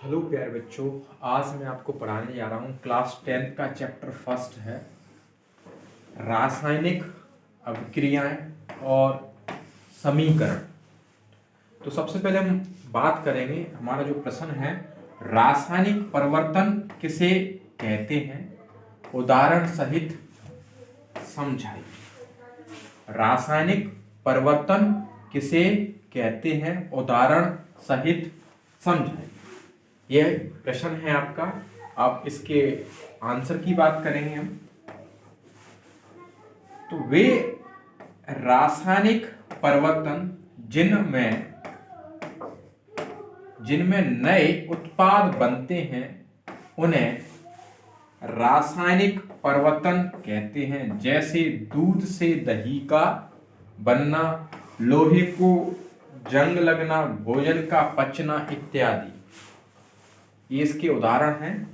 Hello प्यारे बच्चों। आज मैं आपको पढ़ाने जा रहा हूँ क्लास 10 का चैप्टर फर्स्ट है रासायनिक अभिक्रियाएं और समीकरण। तो सबसे पहले हम बात करेंगे, हमारा जो प्रश्न है रासायनिक परिवर्तन किसे कहते हैं, उदाहरण सहित समझाइए। रासायनिक परिवर्तन किसे कहते हैं, उदाहरण सहित समझाइए। यह प्रश्न है आपका। आप इसके आंसर की बात करेंगे हम। तो वे रासायनिक परिवर्तन जिनमें नए उत्पाद बनते हैं उन्हें रासायनिक परिवर्तन कहते हैं। जैसे दूध से दही का बनना, लोहे को जंग लगना, भोजन का पचना इत्यादि, ये इसके उदाहरण हैं।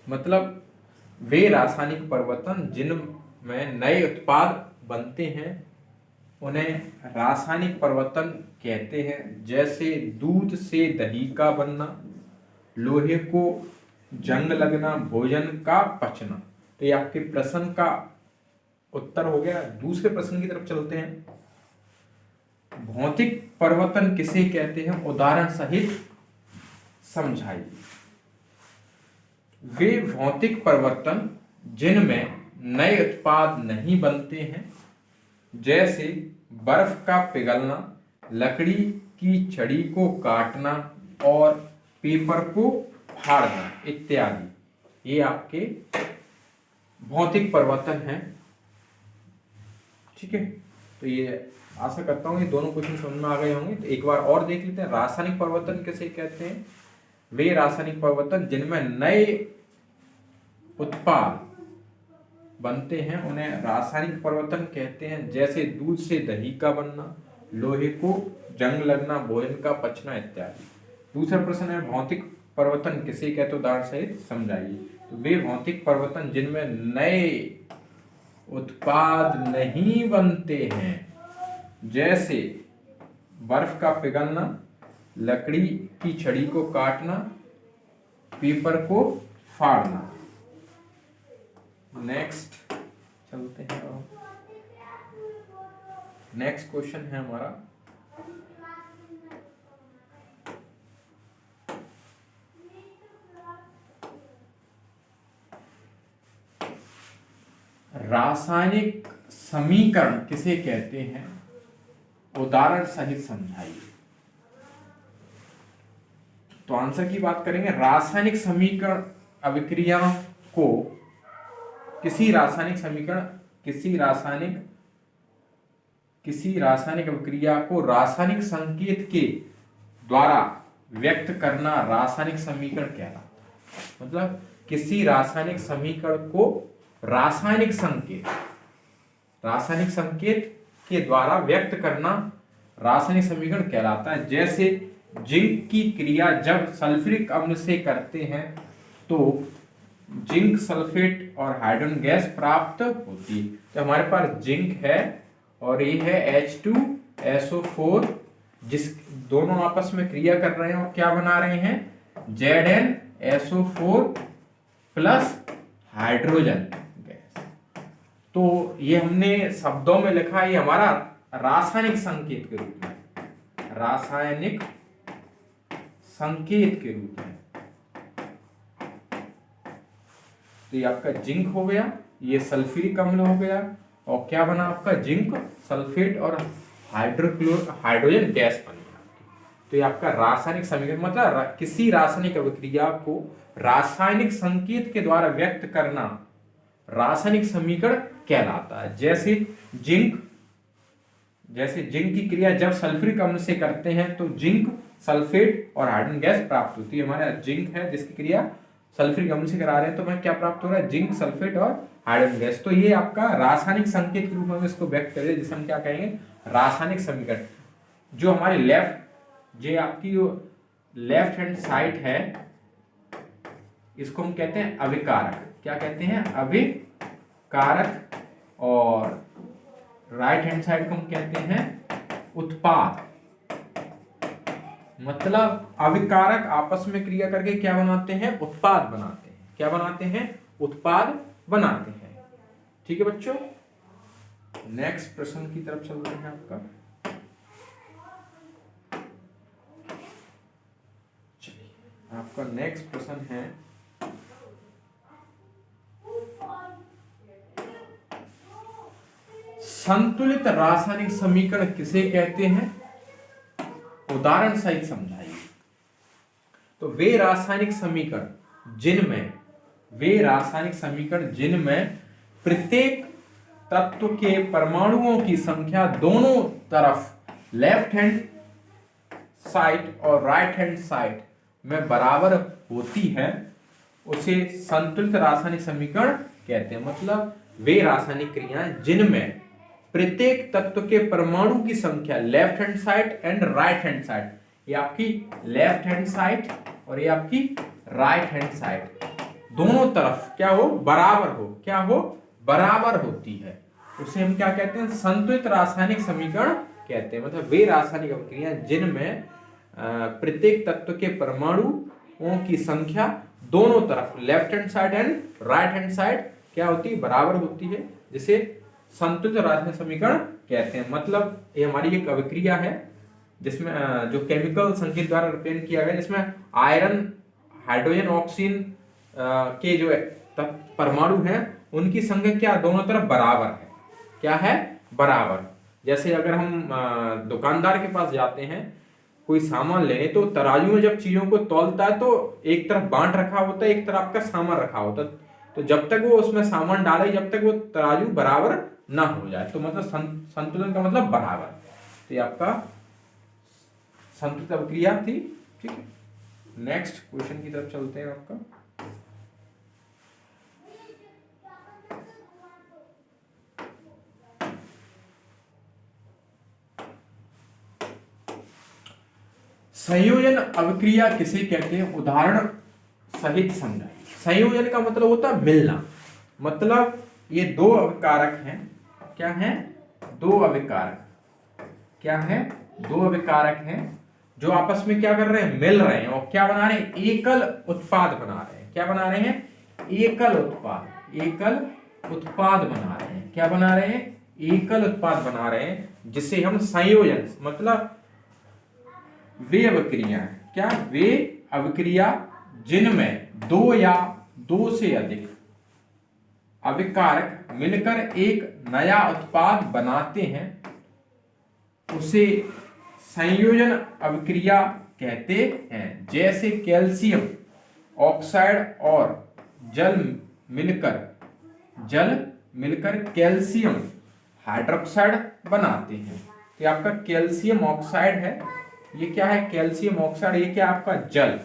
मतलब वे रासायनिक परिवर्तन जिनमें नए उत्पाद बनते हैं उन्हें रासायनिक परिवर्तन कहते हैं। जैसे दूध से दही का बनना, लोहे को जंग लगना, भोजन का पचना। तो ये आपके प्रश्न का उत्तर हो गया। दूसरे प्रश्न की तरफ चलते हैं। भौतिक परिवर्तन किसे कहते हैं, उदाहरण सहित समझाइए। वे भौतिक परिवर्तन जिनमें नए उत्पाद नहीं बनते हैं, जैसे बर्फ का पिघलना, लकड़ी की छड़ी को काटना और पेपर को फाड़ना इत्यादि, ये आपके भौतिक परिवर्तन हैं। ठीक है, तो ये आशा करता हूं ये दोनों क्वेश्चन समझ में आ गए होंगे। तो एक बार और देख लेते हैं, रासायनिक परिवर्तन किसे कहते हैं। वे रासायनिक परिवर्तन जिनमें नए उत्पाद बनते हैं उन्हें रासायनिक परिवर्तन कहते हैं। जैसे दूध से दही का बनना, लोहे को जंग लगना, भोजन का पचना इत्यादि। दूसरा प्रश्न है भौतिक परिवर्तन किसे कहते हैं, उदाहरण सहित समझाइए। तो वे भौतिक परिवर्तन जिनमें नए उत्पाद नहीं बनते हैं, जैसे बर्फ का पिघलना, लकड़ी की छड़ी को काटना, पेपर को फाड़ना। नेक्स्ट चलते हैं। नेक्स्ट क्वेश्चन है हमारा, रासायनिक समीकरण किसे कहते हैं, उदाहरण सहित समझाइए। तो आंसर की बात करेंगे। रासायनिक समीकरण अभिक्रिया को किसी रासायनिक अभिक्रिया को रासायनिक संकेत के द्वारा व्यक्त करना रासायनिक समीकरण कहलाता है। मतलब किसी रासायनिक समीकरण को रासायनिक संकेत के द्वारा व्यक्त करना रासायनिक समीकरण कहलाता है। जैसे जिंक की क्रिया जब सल्फ्यूरिक अम्ल से करते हैं तो जिंक सल्फेट और हाइड्रोजन गैस प्राप्त होती है। तो हमारे पास जिंक है और ये है H2SO4, जिस दोनों आपस में क्रिया कर रहे हैं और क्या बना रहे हैं, ZnSO4 प्लस हाइड्रोजन गैस। तो ये हमने शब्दों में लिखा, ये हमारा रासायनिक संकेत के रूप में, रासायनिक संकेत के रूप में। तो ये आपका जिंक हो गया, ये सल्फ्यूरिक अम्ल हो गया, और क्या बना आपका जिंक सल्फेट और हाइड्रोजन गैस बन गया। तो ये आपका रासायनिक समीकरण, मतलब किसी रासायनिक अभिक्रिया को रासायनिक संकेत के द्वारा व्यक्त करना रासायनिक समीकरण कहलाता है। जैसे जिंक की क्रिया जब सल्फ्यूरिक अम्ल से करते हैं तो जिंक सल्फेट और हाइड्रोजन गैस प्राप्त होती है। हमारा जिंक है जिसकी क्रिया सल्फ्यूरिक अम्ल से करा रहे हैं, तो हमें क्या प्राप्त हो रहा है, जिंक सल्फेट और हाइड्रोजन गैस। तो ये आपका रासायनिक संकेत के रूप में इसको व्यक्त करें, जिसे हम क्या कहेंगे, रासायनिक समीकरण। जो हमारे आपकी लेफ्ट हैंड साइड है, इसको हम कहते हैं अभिकारक। क्या कहते हैं, अभिकारक। और राइट हैंड साइड को हम कहते हैं उत्पाद। मतलब अविकारक आपस में क्रिया करके क्या बनाते हैं, उत्पाद बनाते हैं। क्या बनाते हैं, उत्पाद बनाते हैं। ठीक है बच्चों, नेक्स्ट प्रश्न की तरफ चल रहे हैं आपका। चलिए, आपका नेक्स्ट प्रश्न है, संतुलित रासायनिक समीकरण किसे कहते हैं, उदाहरण सहित समझाइए। तो वे रासायनिक समीकरण जिनमें प्रत्येक तत्व के परमाणुओं की संख्या दोनों तरफ लेफ्ट हैंड साइड और राइट हैंड साइड में बराबर होती है, उसे संतुलित रासायनिक समीकरण कहते हैं। मतलब वे रासायनिक क्रियाएं जिनमें प्रत्येक तत्व के परमाणु की संख्या left hand side and right hand side, ये आपकी लेफ्ट हैंड साइड और ये आपकी राइट हैंड साइड दोनों तरफ क्या हो, बराबर होती है, उसे हम क्या कहते हैं, संतुलित रासायनिक समीकरण कहते हैं। मतलब वे रासायनिक अभिक्रियाएं जिनमें प्रत्येक तत्व के परमाणुओं की संख्या दोनों तरफ left hand side and right hand side क्या होती है, बराबर होती है, जिसे संतुलित रासायनिक समीकरण कहते हैं। मतलब ये हमारी एक अभिक्रिया है जिसमें जो केमिकल संकेत द्वारा रिप्रेजेंट किया गया, जिसमें आयरन, हाइड्रोजन, ऑक्सीजन के जो परमाणु हैं उनकी संख्या क्या दोनों तरफ बराबर है। क्या है, बराबर। जैसे अगर हम दुकानदार के पास जाते हैं कोई सामान लेने, तो तराजू में जब चीजों को तौलता है तो एक तरफ बांट रखा होता है, एक तरफ आपका सामान रखा होता है, तो जब तक वो उसमें सामान डाले जब तक वो तराजू बराबर ना हो जाए, तो मतलब संतुलन का मतलब बराबर। तो ये आपका संतुलित अभिक्रिया थी। ठीक है, नेक्स्ट क्वेश्चन की तरफ चलते हैं आपका। संयोजन अभिक्रिया किसे कहते हैं, उदाहरण सहित समझाइए। संयोजन का मतलब होता है मिलना। मतलब ये दो अभिकारक हैं, क्या हैं, दो अभिकारक, क्या है, दो अभिकारक हैं जो आपस में क्या कर रहे हैं, मिल रहे हैं और क्या बना रहे हैं, एकल उत्पाद बना रहे हैं। क्या बना रहे हैं, एकल उत्पाद बना रहे हैं। क्या बना रहे हैं, एकल उत्पाद बना रहे हैं, जिसे हम संयोजन, मतलब वे अभिक्रिया, क्या, वे अभिक्रिया जिनमें दो या दो से अधिक अभिकारक मिलकर एक नया उत्पाद बनाते हैं, उसे संयोजन अभिक्रिया कहते हैं। जैसे कैल्शियम ऑक्साइड और जल मिलकर कैल्शियम हाइड्रोक्साइड बनाते हैं। तो आपका कैल्शियम ऑक्साइड है, ये क्या है, कैल्शियम ऑक्साइड, ये क्या आपका जल,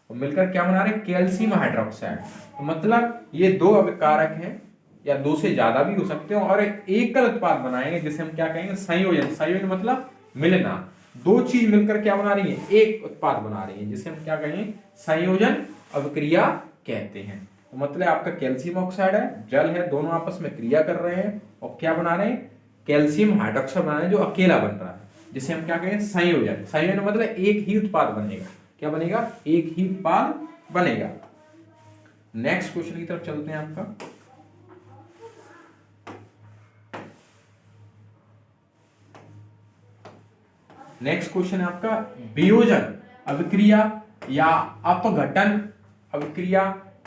और मिलकर क्या बना रहे हैं, कैल्शियम हाइड्रोक्साइड। तो मतलब ये दो अभिकारक हैं या दो से ज्यादा भी हो सकते हैं और एक एकल उत्पाद बनाएंगे, जिसे हम क्या कहेंगे, संयोजन। संयोजन मतलब मिलना, दो चीज मिलकर क्या बना रही है, एक उत्पाद बना रही है, जिसे हम क्या कहेंगे, संयोजन अभिक्रिया कहते हैं। तो मतलब आपका कैल्शियम ऑक्साइड है, जल है, दोनों आपस में क्रिया कर रहे हैं और क्या बना रहे हैं, कैल्शियम हाइड्रोक्साइड बना रहे हैं जो अकेला बन रहा है, जिसे हम क्या कहेंगे, संयोजन। संयोजन मतलब एक ही उत्पाद बनेगा। क्या बनेगा, एक ही उत्पाद बनेगा। नेक्स्ट क्वेश्चन की तरफ चलते हैं आपका। नेक्स्ट क्वेश्चन है आपका, वियोजन अभिक्रिया या अपघटन अभिक्रिया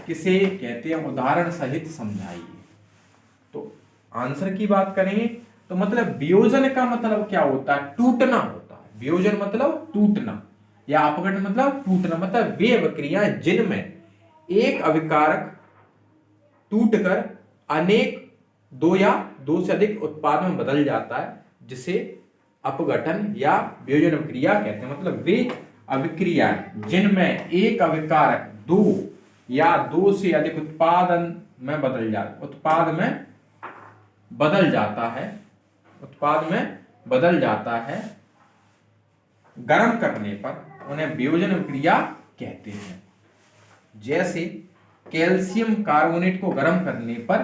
किसे कहते हैं, उदाहरण सहित समझाइए। तो आंसर की बात करेंगे तो मतलब वियोजन का मतलब क्या होता है, टूटना होता है। वियोजन मतलब टूटना या अपघटन मतलब टूटना। मतलब वे अभिक्रियाएं जिनमें एक अभिकारक टूटकर अनेक दो या दो से अधिक उत्पाद में बदल जाता है, जिसे अपघटन या वियोजन अभिक्रिया कहते हैं। मतलब वे अभिक्रियाएं जिनमें एक अभिकारक दो या दो से अधिक उत्पाद में बदल जाता है, गर्म करने पर उन्हें वियोजन अभिक्रिया कहते हैं। जैसे कैल्शियम कार्बोनेट को गर्म करने पर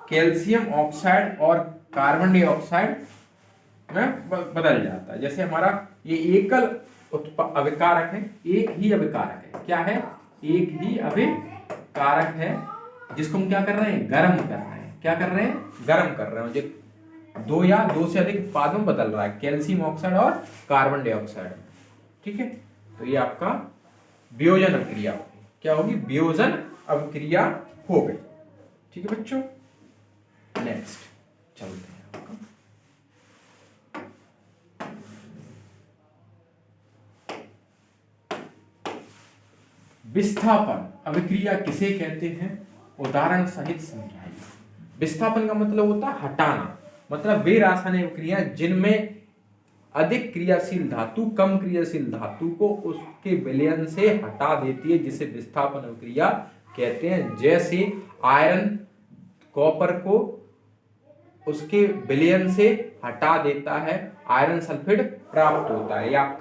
कैल्शियम ऑक्साइड और कार्बन डाइऑक्साइड में बदल जाता है। जैसे हमारा ये एकल अभिकारक है, एक ही अभिकारक है। क्या है? एक ही अभिकारक है जिसको हम क्या कर रहे हैं? गर्म कर रहे हैं। क्या कर रहे हैं? गर्म कर रहे हैं। जो दो या दो से अधिक उत्पादों में बदल रहा है, कैल्शियम ऑक्साइड और कार्बन डाइऑक्साइड। ठीक है, तो ये आपका वियोजन अभिक्रिया होगी। क्या होगी? वियोजन अभिक्रिया हो गई। ठीक है बच्चों, नेक्स्ट चलते हैं आपका विस्थापन अभिक्रिया किसे कहते हैं? उदाहरण सहित समझाइए। विस्थापन का मतलब होता है हटाना, मतलब वे रासायनिक अभिक्रिया जिनमें अधिक क्रियाशील धातु कम क्रियाशील धातु को उसके विलयन से हटा देती है, जिसे विस्थापन अभिक्रिया कहते हैं। जैसे आयरन कॉपर को उसके विलयन से हटा देता है, आयरन सल्फेट प्राप्त होता है। ये आपका